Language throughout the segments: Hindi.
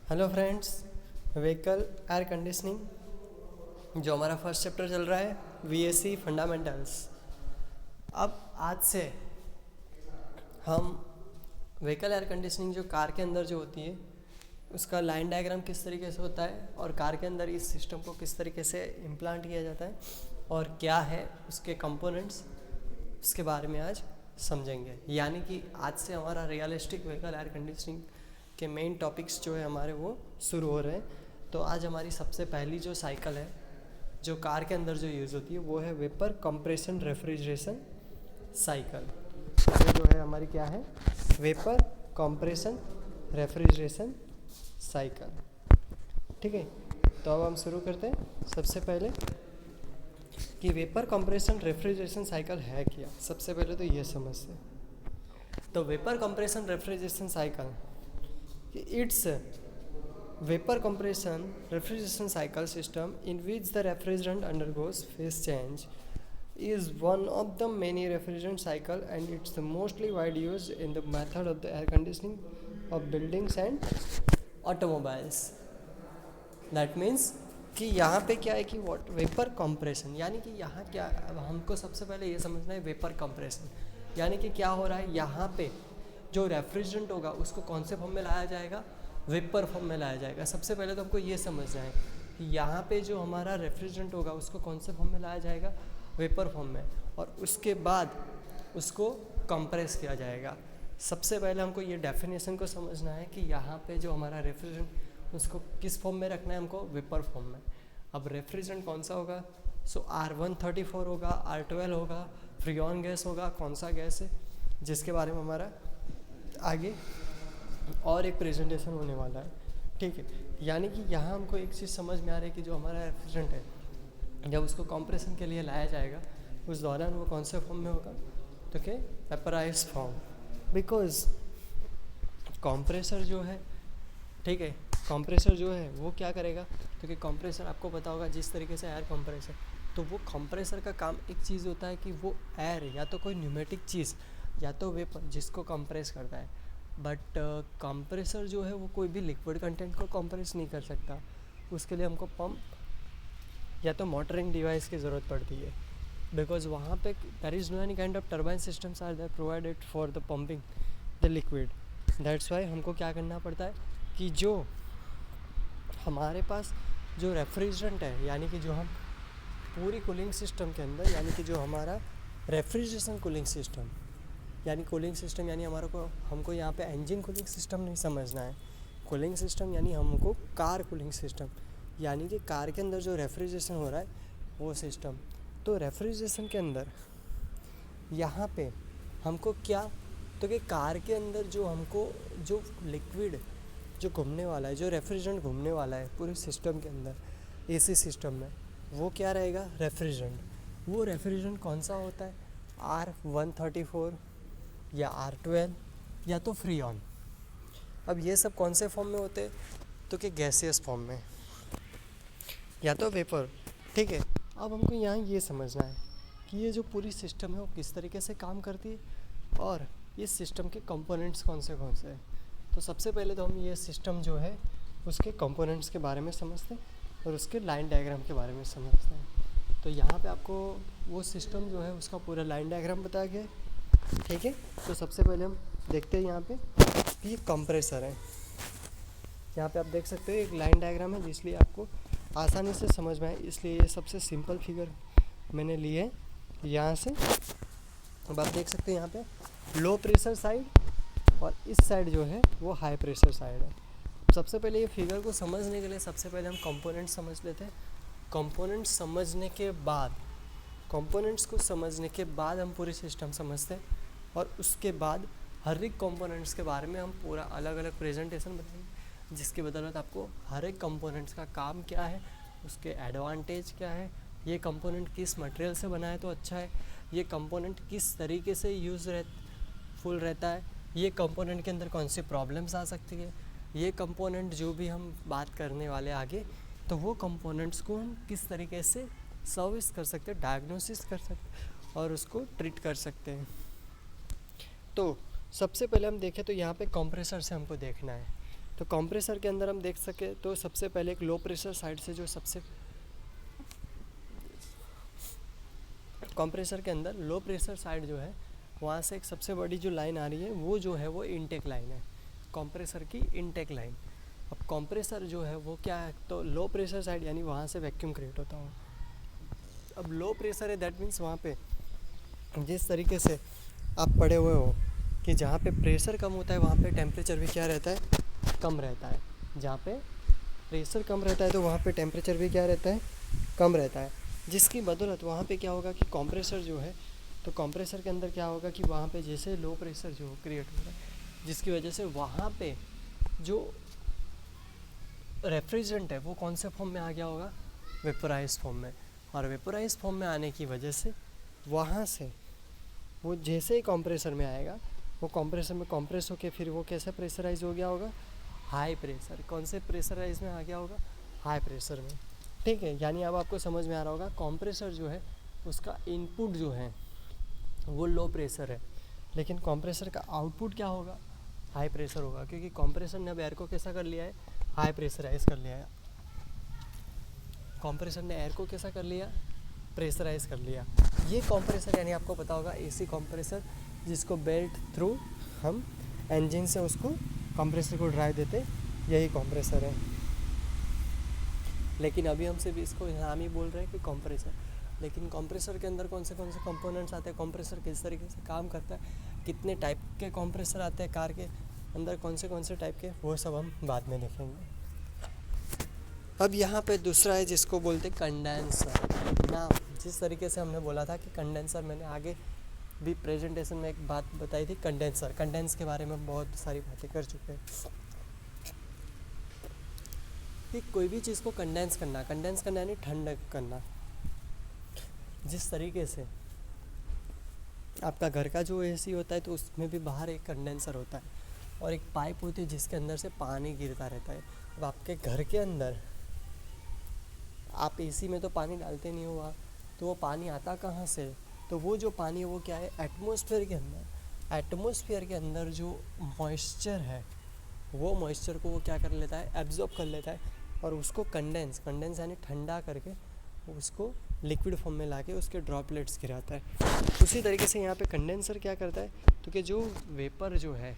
Hello friends, vehicle air conditioning जो हमारा फर्स्ट चैप्टर चल रहा है वीएसी फंडामेंटल्स। अब आज से हम व्हीकल एयर कंडीशनिंग जो कार के अंदर जो होती है उसका लाइन डायग्राम किस तरीके से होता है और कार के अंदर इस सिस्टम को किस तरीके से इम्प्लांट किया जाता है और क्या है उसके कंपोनेंट्स, उसके बारे में आज समझेंगे। यानी कि आज से हमारा रियलिस्टिक व्हीकल एयर कंडीशनिंग के मेन टॉपिक्स जो है हमारे वो शुरू हो रहे हैं। तो आज हमारी सबसे पहली जो साइकिल है जो कार के अंदर जो यूज़ होती है वो है वेपर कंप्रेशन रेफ्रिजरेशन साइकिल। ये जो है हमारी क्या है, वेपर कंप्रेशन रेफ्रिजरेशन साइकिल। ठीक है, तो अब हम शुरू करते हैं। सबसे पहले कि वेपर कंप्रेशन रेफ्रिजरेशन साइकिल है क्या, सबसे पहले तो ये समझते हैं। तो vapour compression refrigeration cycle, it's a vapor compression refrigeration cycle system in which the refrigerant undergoes phase change, is one of the many refrigerant cycle and it's the mostly wide used in the method of the air conditioning of buildings and automobiles. That means कि यहाँ पे क्या है कि वेपर कंप्रेशन, यानी कि यहाँ क्या, अब हमको सबसे पहले ये समझना है वेपर कंप्रेशन यानी कि क्या हो रहा है। यहाँ पे जो रेफ्रिजरेंट होगा उसको कौन से फॉर्म में लाया जाएगा, वेपर फॉर्म में लाया जाएगा। सबसे पहले तो हमको ये समझना है कि यहाँ पे जो हमारा रेफ्रिजरेंट होगा उसको कौन से फॉर्म में लाया जाएगा, वेपर फॉर्म में, और उसके बाद उसको कंप्रेस किया जाएगा। सबसे पहले हमको ये डेफिनेशन को समझना है कि यहाँ पे जो हमारा रेफ्रिजरेंट उसको किस फॉर्म में रखना है, हमको वेपर फॉर्म में। अब रेफ्रिजरेंट कौन सा होगा, सो R134 होगा, R12 होगा, फ्रियॉन गैस होगा, कौन सा गैस है जिसके बारे में हमारा आगे और एक प्रेजेंटेशन होने वाला है। ठीक है, यानी कि यहाँ हमको एक चीज़ समझ में आ रही है कि जो हमारा रेफ्रिजरेंट है जब उसको कंप्रेशन के लिए लाया जाएगा उस दौरान वो कौन से फॉर्म में होगा, तो क्या वेपराइज फॉर्म। बिकॉज कंप्रेसर जो है, ठीक है, कंप्रेसर जो है वो क्या करेगा, क्योंकि कंप्रेसर आपको पता होगा जिस तरीके से एयर कंप्रेसर, तो वो कंप्रेसर का काम एक चीज़ होता है कि वो एयर या तो कोई न्यूमेटिक चीज़ या तो वेपर जिसको कंप्रेस करता है। बट कंप्रेसर जो है वो कोई भी लिक्विड कंटेंट को कंप्रेस नहीं कर सकता, उसके लिए हमको पंप या तो मोटरिंग डिवाइस की ज़रूरत पड़ती है। बिकॉज वहाँ पे there is no any kind of turbine systems are there provided for the pumping the liquid. That's why हमको क्या करना पड़ता है कि जो हमारे पास जो रेफ्रिजरेंट है, यानी कि जो हम पूरी कूलिंग सिस्टम के अंदर, यानी कि जो हमारा रेफ्रिजरेशन कूलिंग सिस्टम, यानी कूलिंग सिस्टम यानी हमको यहाँ पे इंजन कूलिंग सिस्टम नहीं समझना है। कूलिंग सिस्टम यानी हमको कार कूलिंग सिस्टम, यानी कि कार के अंदर जो रेफ्रिजरेशन हो रहा है वो सिस्टम। तो रेफ्रिजरेशन के अंदर यहाँ पे हमको क्या, तो कि कार के अंदर जो हमको जो लिक्विड जो घूमने वाला है, जो रेफ्रिजरेंट घूमने वाला है पूरे सिस्टम के अंदर एसी सिस्टम में, वो क्या रहेगा, रेफ्रिजरेंट। वो रेफ्रिजरेंट कौन सा होता है, R134 या R12 या तो फ्रीऑन। अब ये सब कौन से फॉर्म में होते हैं, तो कि गैसियस फॉर्म में या तो वेपर। ठीक है, अब हमको यहाँ ये समझना है कि ये जो पूरी सिस्टम है वो किस तरीके से काम करती है और इस सिस्टम के कंपोनेंट्स कौन से हैं। तो सबसे पहले तो हम ये सिस्टम जो है उसके कंपोनेंट्स के बारे में समझते हैं और उसके लाइन डायग्राम के बारे में समझते हैं। तो यहाँ पे आपको वो सिस्टम जो है उसका पूरा लाइन डायग्राम बताया गया है। ठीक है, तो सबसे पहले हम देखते हैं यहाँ पे कि ये कंप्रेसर है। यहाँ पे आप देख सकते हो एक लाइन डायग्राम है, जिसलिए आपको आसानी से समझ में आए इसलिए ये सबसे सिंपल फिगर मैंने ली है यहाँ से। अब आप देख सकते हैं यहाँ पे लो प्रेशर साइड और इस साइड जो है वो हाई प्रेशर साइड है। सबसे पहले ये फिगर को समझने के लिए सबसे पहले हम कंपोनेंट समझ लेते हैं। कंपोनेंट्स को समझने के बाद हम पूरी सिस्टम समझते हैं और उसके बाद हर एक कंपोनेंट्स के बारे में हम पूरा अलग अलग प्रेजेंटेशन बताएंगे, जिसकी बदौलत आपको हर एक कंपोनेंट्स का काम क्या है, उसके एडवांटेज क्या है, ये कंपोनेंट किस मटेरियल से बना है तो अच्छा है, ये कंपोनेंट किस तरीके से यूज़फुल रहता है, ये कंपोनेंट के अंदर कौन सी प्रॉब्लम्स आ सकती है, ये कंपोनेंट जो भी हम बात करने वाले आगे, तो वो कंपोनेंट्स को हम किस तरीके से सर्विस कर सकते हैं, डायग्नोसिस कर सकते हैं और उसको ट्रीट कर सकते हैं। तो सबसे पहले हम देखें तो यहाँ पे कंप्रेसर से हमको देखना है तो कंप्रेसर के अंदर हम देख सके तो सबसे पहले एक लो प्रेशर साइड से जो सबसे कंप्रेसर के अंदर लो प्रेशर साइड जो है वहाँ से एक सबसे बड़ी जो लाइन आ रही है वो जो है वो इनटेक लाइन है, कंप्रेसर की इनटेक लाइन। अब कंप्रेसर जो है वो क्या है, तो लो प्रेशर साइड यानी वहाँ से वैक्यूम क्रिएट होता है। अब लो प्रेशर है दैट मीन्स वहाँ पे जिस तरीके से आप पढ़े हुए हो कि जहाँ पे प्रेशर कम होता है वहाँ पे टेम्परेचर भी क्या रहता है, कम रहता है। जहाँ पे प्रेशर कम रहता है तो वहाँ पे टेम्परेचर भी क्या रहता है, कम रहता है। जिसकी बदौलत वहाँ पे क्या होगा कि कंप्रेसर जो है, तो कंप्रेसर के अंदर क्या होगा कि वहाँ पे जैसे लो प्रेशर जो क्रिएट हो रहा है जिसकी वजह से वहाँ पे जो रेफ्रिजरेंट है वो कौन से फॉर्म में आ गया होगा, वेपोराइज फॉर्म में। और वेपोराइज फॉर्म में आने की वजह से वहाँ से वो जैसे ही कंप्रेसर में आएगा वो कंप्रेसर में कंप्रेस होके फिर वो कैसे प्रेशराइज हो गया होगा, हाई प्रेशर। कौन से प्रेशराइज में आ गया होगा, हाई प्रेशर में। ठीक है, यानी अब आपको समझ में आ रहा होगा कंप्रेसर जो है उसका इनपुट जो है वो लो प्रेशर है, लेकिन कंप्रेसर का आउटपुट क्या होगा, हाई प्रेशर होगा, क्योंकि कंप्रेसर ने अब एयर को कैसा कर लिया है, हाई प्रेशराइज कर लिया है। कंप्रेसर ने एयर को कैसा कर लिया, प्रेशराइज कर लिया। ये कंप्रेसर यानी आपको पता होगा एसी कंप्रेसर, जिसको बेल्ट थ्रू हम इंजन से उसको कंप्रेसर को ड्राइव देते, यही कंप्रेसर है। लेकिन अभी हम सिर्फ इसको नाम ही बोल रहे हैं कि कंप्रेसर, लेकिन कंप्रेसर के अंदर कौन से कंपोनेंट्स आते हैं, कंप्रेसर किस तरीके से काम करता है, कितने टाइप के कंप्रेसर आते हैं कार के अंदर, कौन से टाइप के, वो सब हम बाद में देखेंगे। अब यहाँ पे दूसरा है जिसको बोलते हैं कंडेंसर ना। जिस तरीके से हमने बोला था कि कंडेंसर, मैंने आगे भी प्रेजेंटेशन में एक बात बताई थी, कंडेंस के बारे में बहुत सारी बातें कर चुके हैं कि कोई भी चीज़ को कंडेंस करना यानी ठंडा करना। जिस तरीके से आपका घर का जो एसी होता है तो उसमें भी बाहर एक कंडेंसर होता है और एक पाइप होती है जिसके अंदर से पानी गिरता रहता है। अब आपके घर के अंदर आप एसी में तो पानी डालते नहीं हो, तो वो पानी आता कहाँ से, तो वो जो पानी है वो क्या है, एटमॉस्फेयर के अंदर जो मॉइस्चर है वो मॉइस्चर को वो क्या कर लेता है, एब्जॉर्ब कर लेता है और उसको कंडेंस यानी ठंडा करके उसको लिक्विड फॉर्म में लाके उसके ड्रॉपलेट्स गिराता है। उसी तरीके से यहाँ पे कंडेंसर क्या करता है, तो कि जो वेपर जो है,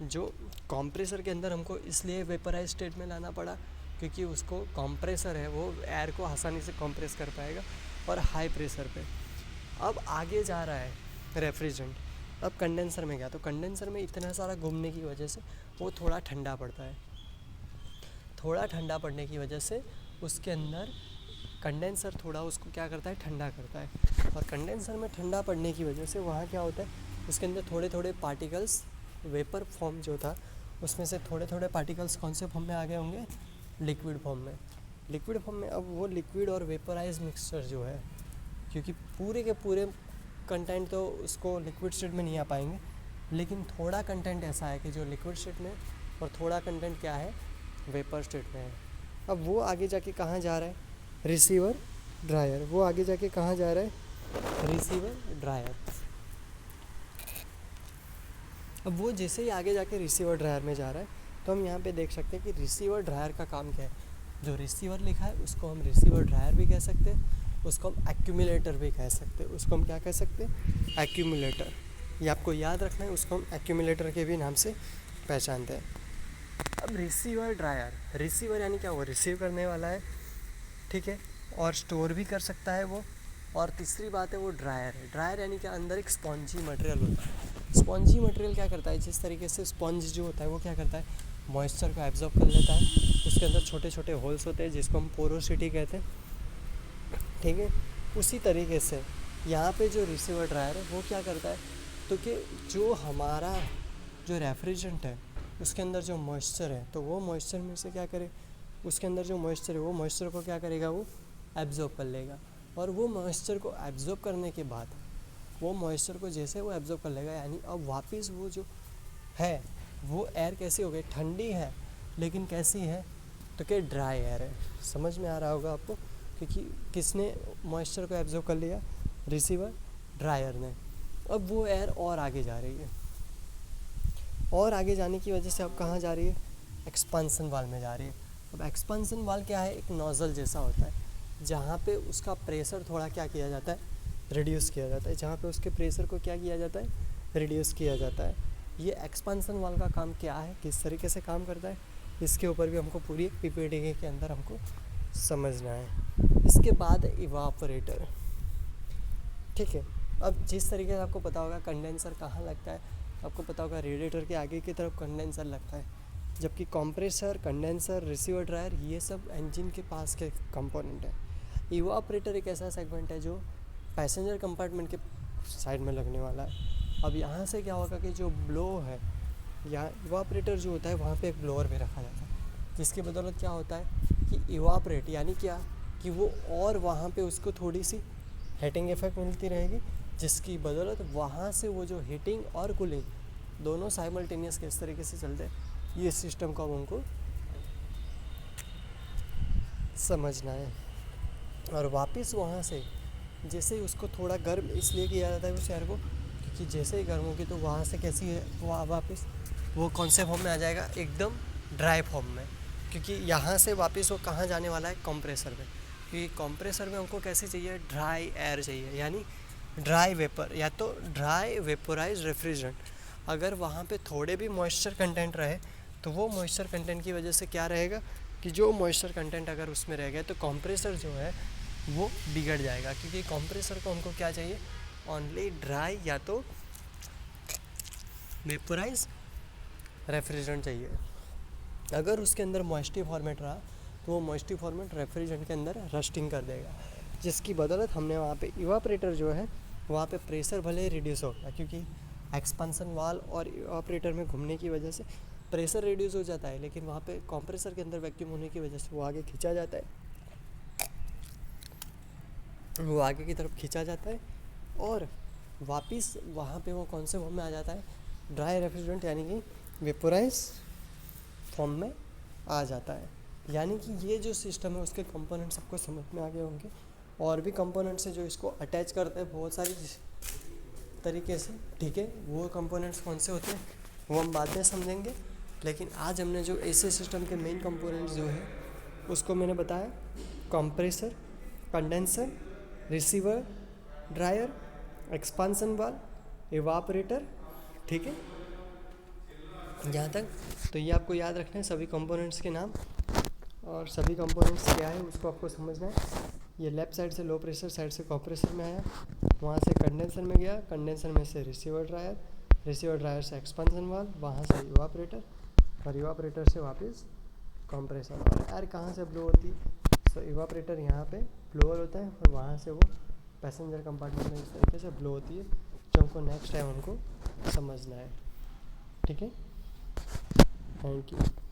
जो कंप्रेसर के अंदर हमको इसलिए वेपराइज स्टेट में लाना पड़ा क्योंकि उसको कंप्रेसर है वो एयर को आसानी से कंप्रेस कर पाएगा और हाई प्रेशर पे। अब आगे जा रहा है रेफ्रिजरेंट, अब कंडेंसर में गया तो कंडेंसर में इतना सारा घूमने की वजह से वो थोड़ा ठंडा पड़ता है। थोड़ा ठंडा पड़ने की वजह से उसके अंदर कंडेंसर थोड़ा उसको क्या करता है, ठंडा करता है। और कंडेंसर में ठंडा पड़ने की वजह से वहाँ क्या होता है, उसके अंदर थोड़े थोड़े पार्टिकल्स, वेपर फॉर्म जो था उसमें से थोड़े थोड़े पार्टिकल्स कौन से फॉर्म में आ गए होंगे, लिक्विड फॉर्म में। अब वो लिक्विड और वेपराइज मिक्सचर जो है, क्योंकि पूरे के पूरे कंटेंट तो उसको लिक्विड स्टेट में नहीं आ पाएंगे, लेकिन थोड़ा कंटेंट ऐसा है कि जो लिक्विड स्टेट में और थोड़ा कंटेंट क्या है, वेपर स्टेट में है। अब वो आगे जाके कहाँ जा रहा है, रिसीवर ड्रायर। वो आगे जाके कहाँ जा रहा है, रिसीवर ड्रायर। अब वो जैसे ही आगे जाके रिसीवर ड्रायर में जा रहा है तो हम यहाँ पे देख सकते हैं कि रिसीवर ड्रायर का काम क्या है। जो रिसीवर लिखा है उसको हम रिसीवर ड्रायर भी कह सकते हैं, उसको हम एक्यूमुलेटर भी कह सकते हैं। उसको हम क्या कह सकते हैं, एक्यूमुलेटर। ये आपको याद रखना है, उसको हम एक्यूमुलेटर के भी नाम से पहचानते हैं। अब रिसीवर ड्रायर, रिसीवर यानी क्या, वो रिसीव करने वाला है, ठीक है, और स्टोर भी कर सकता है वो। और तीसरी बात है वो ड्रायर है। ड्रायर यानी क्या, अंदर एक स्पॉन्जी मटेरियल होता है। स्पॉन्जी मटेरियल क्या करता है, जिस तरीके से स्पॉन्ज जो होता है वो क्या करता है, मॉइस्चर को एब्जॉर्ब कर लेता है। उसके अंदर छोटे छोटे होल्स होते हैं जिसको हम पोरोसिटी कहते हैं, ठीक है। उसी तरीके से यहाँ पे जो रिसीवर ड्रायर है वो क्या करता है, तो कि जो हमारा जो रेफ्रिजरेंट है उसके अंदर जो मॉइस्चर है, तो वो मॉइस्चर में से क्या करे, उसके अंदर जो मॉइस्चर है वो मॉइस्चर को क्या करेगा, वो एब्जॉर्ब कर लेगा। और वो मॉइस्चर को एब्जॉर्ब करने के बाद, वो मॉइस्चर को जैसे वो एब्जॉर्ब कर लेगा, यानी अब वापस वो जो है वो एयर कैसी हो गई, ठंडी है, लेकिन कैसी है, तो क्या ड्राई एयर है। समझ में आ रहा होगा आपको, क्योंकि किसने मॉइस्चर को एब्जॉर्ब कर लिया, रिसीवर ड्रायर ने। अब वो एयर और आगे जा रही है, और आगे जाने की वजह से अब कहाँ जा रही है, एक्सपांसन वाल में जा रही है। अब एक्सपांसन वाल क्या है, एक नोज़ल जैसा होता है जहाँ पे उसका प्रेशर थोड़ा क्या किया जाता है, रिड्यूस किया जाता है, जहाँ पे उसके प्रेशर को क्या किया जाता है, रिड्यूस किया जाता है। ये एक्सपांसन वाल का काम क्या है, किस तरीके से काम करता है, इसके ऊपर भी हमको पूरी एक पीपीटी के अंदर हमको समझना है। इसके बाद इवापोरेटर, ठीक है। अब जिस तरीके से आपको पता होगा कंडेंसर कहाँ लगता है, आपको पता होगा रेडिएटर के आगे की तरफ कंडेंसर लगता है, जबकि कंप्रेसर, कंडेंसर, रिसीवर, ड्रायर ये सब इंजन के पास के कंपोनेंट है। इवापोरेटर एक ऐसा सेगमेंट है जो पैसेंजर कंपार्टमेंट के साइड में लगने वाला है। अब यहाँ से क्या होगा कि जो ब्लो है, या इवापोरेटर जो होता है वहाँ पे एक ब्लोअर भी रखा जाता है, जिसकी बदौलत क्या होता है कि इवापोरेट यानी क्या कि वो और वहाँ पे उसको थोड़ी सी हीटिंग इफेक्ट मिलती रहेगी, जिसकी बदौलत वहाँ से वो जो हीटिंग और कूलिंग दोनों साइमल्टेनियस किस तरीके से चलते हैं, ये सिस्टम को हमको समझना है। और वापस वहाँ से जैसे ही उसको थोड़ा गर्म इसलिए किया जाता है उस एयर को, क्योंकि जैसे ही गर्म होगी तो वहाँ से कैसी है वापस वो कौन से फॉर्म में आ जाएगा, एकदम ड्राई फॉर्म में, क्योंकि यहाँ से वापस वो कहाँ जाने वाला है, कंप्रेसर में। क्योंकि कंप्रेसर में हमको कैसे चाहिए, ड्राई एयर चाहिए, यानी ड्राई वेपर या तो ड्राई वेपोराइज रेफ्रिजरेंट। अगर वहाँ पे थोड़े भी मॉइस्चर कंटेंट रहे तो वो मॉइस्चर कंटेंट की वजह से क्या रहेगा कि जो मॉइस्चर कंटेंट अगर उसमें रह गया तो कंप्रेसर जो है वो बिगड़ जाएगा, क्योंकि कंप्रेसर को हमको क्या चाहिए, ओनली ड्राई या तो वेपोराइज रेफ्रिजरेंट चाहिए। अगर उसके अंदर मॉइस्टी फॉर्मेट रहा तो वो मॉइस्टी फॉर्मेट रेफ्रिजरेंट के अंदर रस्टिंग कर देगा, जिसकी बदौलत हमने वहाँ पे इवापोरेटर जो है वहाँ पे प्रेशर भले ही रिड्यूस होगा, क्योंकि एक्सपांसन वाल और इवापोरेटर में घूमने की वजह से प्रेशर रिड्यूस हो जाता है, लेकिन वहाँ पे कंप्रेसर के अंदर वैक्यूम होने की वजह से वो आगे खींचा जाता है, वो आगे की तरफ खींचा जाता है और वापस वहाँ पे वो कौन से फॉर्म में आ जाता है, ड्राई रेफ्रिजरेंट यानी कि वेपोराइज फॉर्म में आ जाता है। यानी कि ये जो सिस्टम है उसके कंपोनेंट्स आपको समझ में आ गए होंगे। और भी कंपोनेंट्स हैं जो इसको अटैच करते हैं बहुत सारी तरीके से, ठीक है। वो कंपोनेंट्स कौन से होते हैं वो हम बाद में समझेंगे, लेकिन आज हमने जो एसी सिस्टम के मेन कंपोनेंट्स जो है उसको मैंने बताया, compressor, condenser, receiver, dryer, expansion valve, evaporator, ठीक है। यहाँ तक तो ये आपको याद रखना है सभी कंपोनेंट्स के नाम, और सभी कंपोनेंट्स क्या है उसको आपको समझना है। ये लेफ़्ट साइड से लो प्रेशर साइड से कंप्रेसर में आया, वहाँ से कंडेंसर में गया, कंडेंसर में से रिसीवर ड्रायर, रिसीवर ड्रायर से एक्सपांसन वाल्व, वहाँ से इवापोरेटर, और इवापोरेटर से वापस कंप्रेसर। और एयर कहाँ से ब्लो होती है, तो इवापोरेटर यहाँ पे ब्लोअर होता है और वहाँ से वो पैसेंजर कंपार्टमेंट में इस तरीके से ब्लो होती है, जो हमको नेक्स्ट टाइम हमको समझना है, ठीक है। Thank you.